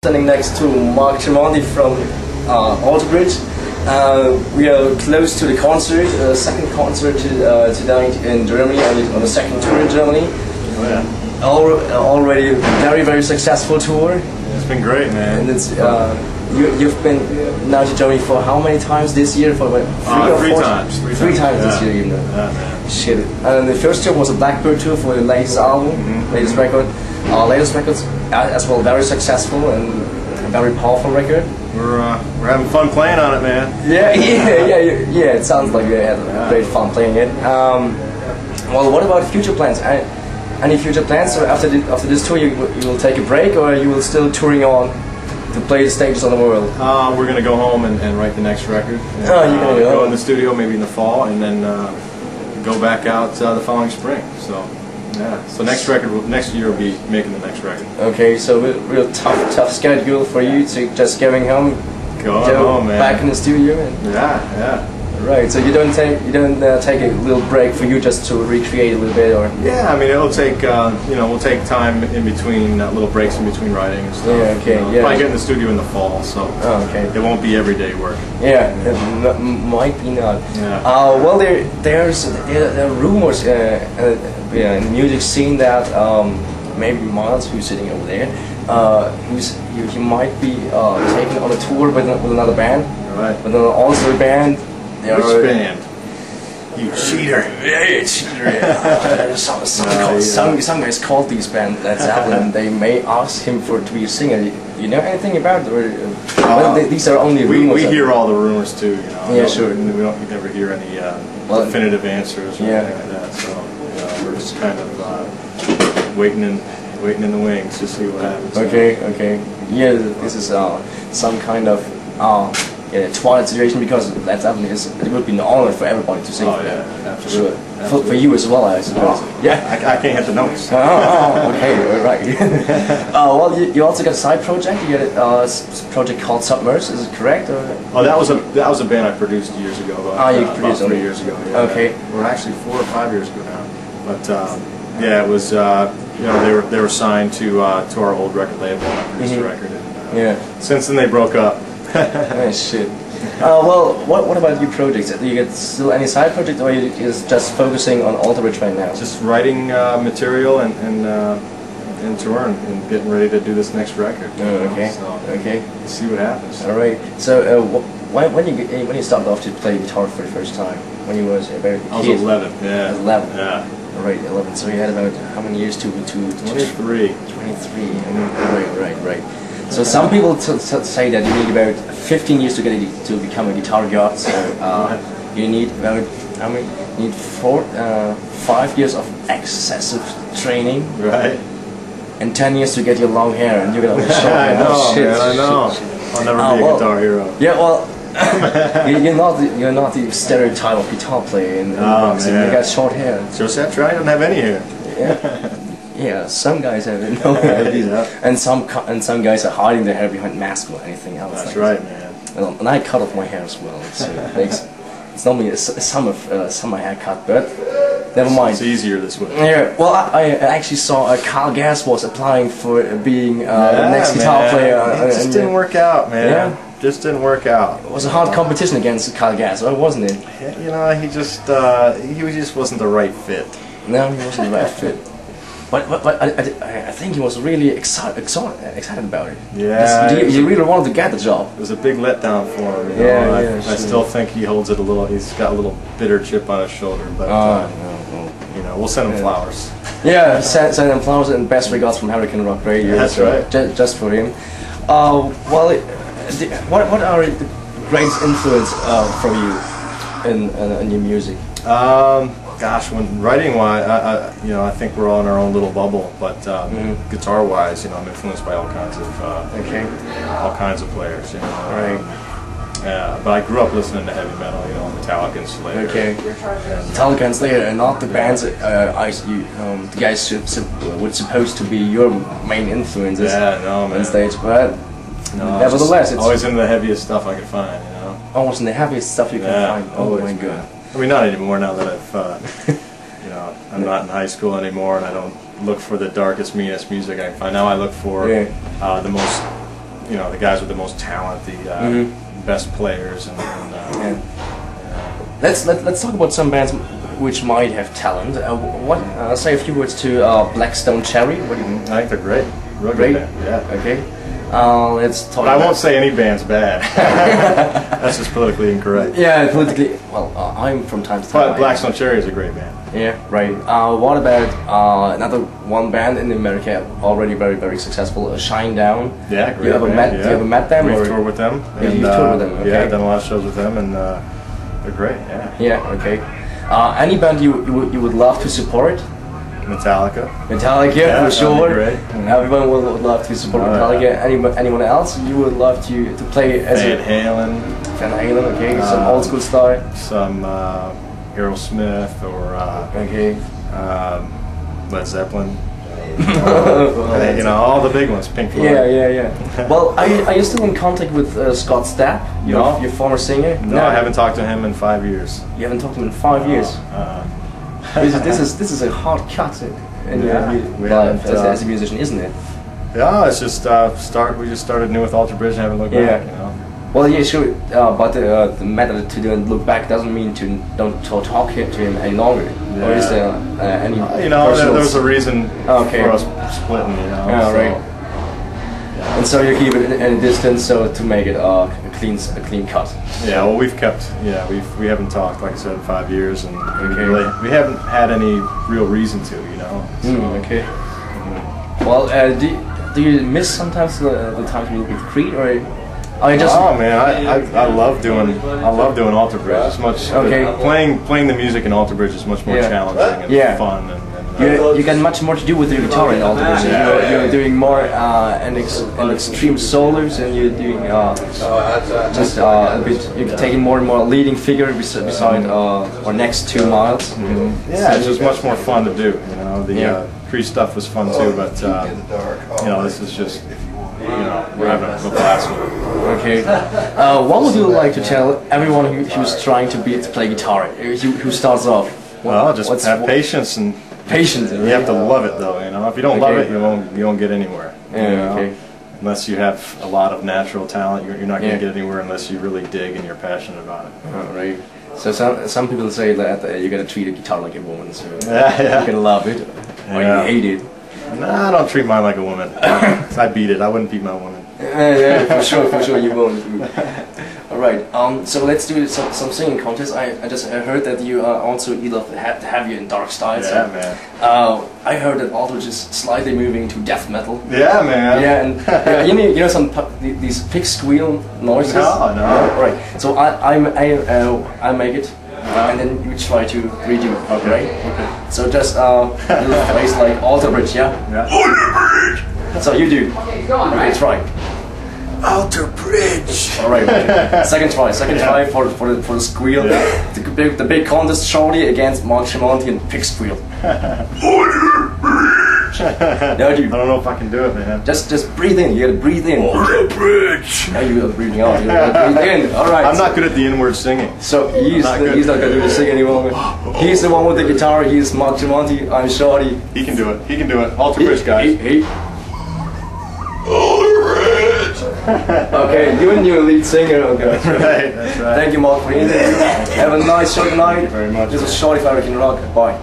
Standing next to Mark Tremonti from Bridge. We are close to the concert, second concert tonight in Germany, and on the second tour in Germany. Oh, yeah. Already very successful tour. It's been great, man. And it's you've been now to Germany for how many times this year? For what, three times. Three times this year, you know. Yeah, man. Shit. And the first tour was a Blackbird tour for the latest album, latest record. Our latest records as well, very successful and a very powerful record. We're having fun playing on it, man. Yeah. It sounds like you had great fun playing it. Well, what about future plans? Any future plans? So after this tour, you will take a break, or you will still touring on to play the stages on the world? We're gonna go home and write the next record. And, you're gonna go in the studio maybe in the fall, and then go back out the following spring. So. Yeah. So next year we'll be making the next record. Okay, so real tough schedule for you to just going home, home, man. Back in the studio. And Yeah. Right. So you don't take a little break for you just to recreate a little bit, or? Yeah, I mean it'll take we'll take time in between little breaks in between writing and stuff. Yeah. Okay. Yeah. Probably get in the studio in the fall, so it won't be everyday work. Yeah, it might be not. Yeah. Well, there are rumors in the music scene that maybe Myles, who's sitting over there, he might be taken on a tour with another band. Right. But then also a band. Which band? You cheater! Yeah, cheater! Some guys called these bands Led Zeplin. They may ask him to be a singer. You know anything about it? Or, these are only rumors. We hear all the rumors too, you know. Yeah, sure. We never hear any definitive answers or anything like that. So we're just kind of waiting in the wings to see what happens. Okay. Yeah, this is some kind of twilight situation, because Led Zeppelin it would be an honor for everybody to sing. Oh yeah, absolutely. For you as well, I suppose. Yeah. I can't hit the notes. Okay, right. Well, you also got a side project. You got a project called Submerge. Is it correct? Or? Oh, that was a band I produced years ago. About 3 years ago. Yeah. Okay. Or actually 4 or 5 years ago now. But yeah, it was they were signed to our old record label, and I produced the record. And, since then they broke up. Nice shit. Well, what about your projects? Do you get still any side project, or are you just focusing on Bridge right now? Just writing material and touring and getting ready to do this next record. Okay. So, okay. See what happens. All right. So when you started off to play guitar for the first time? When you was about I was 11. Yeah. 11. Yeah. All right, 11. So you had about how many years to 23. 23. Right. So some people say that you need about 15 years to become a guitar god. So you need about how many? You need 5 years of excessive training. Right. And 10 years to get your long hair, and you're gonna be short. I know. I'll never be a guitar hero. Yeah, well, you're not the stereotype of guitar player in rock scene. You got short hair. Joseph, I don't have any hair. Yeah. Yeah, some guys have no hair, and some guys are hiding their hair behind masks or anything else. That's right, man. And I cut off my hair as well. So it's normally a summer haircut, but never mind. It's easier this way. Yeah. Well, I actually saw Carl Gass was applying for being the next guitar player. It just didn't work out, man. Yeah. Just didn't work out. It was a hard competition against Carl Gass, wasn't it? You know, he just wasn't the right fit. No, he wasn't the right fit. But I think he was really excited about it. Yeah. He really wanted to get the job. It was a big letdown for him. You know? I still think he holds it a little. He's got a little bitter chip on his shoulder. But you know, we'll send him flowers. Yeah, send him flowers and best regards from Hurricane Rock Radio. That's right. Just for him. Well, what are the greatest influence from you in your music? Gosh, when writing-wise, I think we're all in our own little bubble. But guitar-wise, I'm influenced by all kinds of players. Right. Yeah, but I grew up listening to heavy metal, Metallica and Slayer. Okay. Metallica and Slayer are not the bands the guys were supposed to be your main influences. Yeah, no, man. On stage, but nevertheless, it's always in the heaviest stuff I could find. Almost in the heaviest stuff you can find. Oh my god. I mean, not anymore now that I've, I'm not in high school anymore, and I don't look for the darkest, meanest music I can find. Now I look for the most you know, the guys with the most talent, the best players, and let's talk about some bands which might have talent. Say a few words to Blackstone Cherry. What do you think? I think they're great. Real Great. good band. Yeah. Okay. Let's talk. But I won't say any band's bad. That's just politically incorrect. Yeah, politically. Well, I'm from time to time. But Blackstone Cherry is a great band. Yeah, right. What about another one band in America already very successful, Shine Down? Yeah, great. You ever met? Yeah. You ever met them? We've toured with them. Yeah, you've toured with them. Okay. Yeah, I've done a lot of shows with them, and they're great. Yeah. Yeah. Okay. Any band you would love to support? Metallica. Metallica, Yeah, for sure. great. Everyone would love to support Metallica. Anyone else you would love to play as Van Halen. Van Halen, okay. Some old school style. Some Aerosmith or Okay. Led Zeppelin. You know, all the big ones. Pink Floyd. Yeah. Well, are you still in contact with Scott Stapp, your former singer? No, I haven't talked to him in 5 years. You haven't talked to him in 5 years. This is a hard cut in your life as a musician, isn't it? Yeah, it's just we just started new with Alter Bridge and haven't looked back. You know. Well, yeah, sure. But the method to do and look back doesn't mean don't talk to him any longer. Yeah. Or is there any? You know, there was a reason for us splitting. You know. Yeah, right. Yeah. And so you keep it in a distance, so to make it a clean cut. Yeah, well, we've kept. Yeah, we haven't talked, like I said, in 5 years, and we haven't had any real reason to. You know. So. Okay. Well, do you miss sometimes the times with Creed, or? Oh man, I love doing Alter Bridge. It's much playing the music in Alter Bridge is much more challenging and fun. And you get much more to do with the guitar in Alter Bridge. You're doing more and extreme solos, and you're doing just a bit. You're taking more and more leading figure beside or next to Myles. Yeah, it's just much more fun to do. You know, the Creed stuff was fun too, but you know, this is just. You know, we're having a blast with it. Okay. What would you like to tell everyone who's trying to play guitar, who starts off? Well, just have patience and patience. You have to love it, though. You know, if you don't love it, you won't get anywhere. Yeah. You know? Okay. Unless you have a lot of natural talent, you're not going to get anywhere unless you really dig and you're passionate about it. Oh, right. So some people say that you gotta treat a guitar like a woman, so you can love it or you hate it. Nah, I don't treat mine like a woman. I beat it. I wouldn't beat my woman. Yeah, for sure you won't. Alright, so let's do some singing contest. I just heard that you also love to have you in dark styles. Yeah, man. I heard that also just slightly moving to death metal. Yeah, man. Yeah, and you know some these pig squeal noises. No. Right. So I make it. And then you try to redo, right? Okay. So just little phrase like Alter Bridge, yeah? Alter Bridge! So you do. Okay, try. Alter Bridge! Alright, second try for the squeal. The big contest shortly against Mark Tremonti and pig squeal. Alter Bridge! No, dude. I don't know if I can do it, man. Just breathe in. You gotta breathe in. Alter Bridge! Now you gotta breathe out. You gotta breathe in. All right. I'm not good at the inward singing. So he's not gonna do the singing anymore. He's the one with the guitar. He's Mark Tremonti. I'm Shorty. He can do it. He can do it. Alter Bridge, guys. Alter Bridge! Okay, you and your lead singer. Okay. That's right. Thank you, Mark, for being there. Have a nice short night. Thank you very much. This is Shorty Rock and Rock. Bye.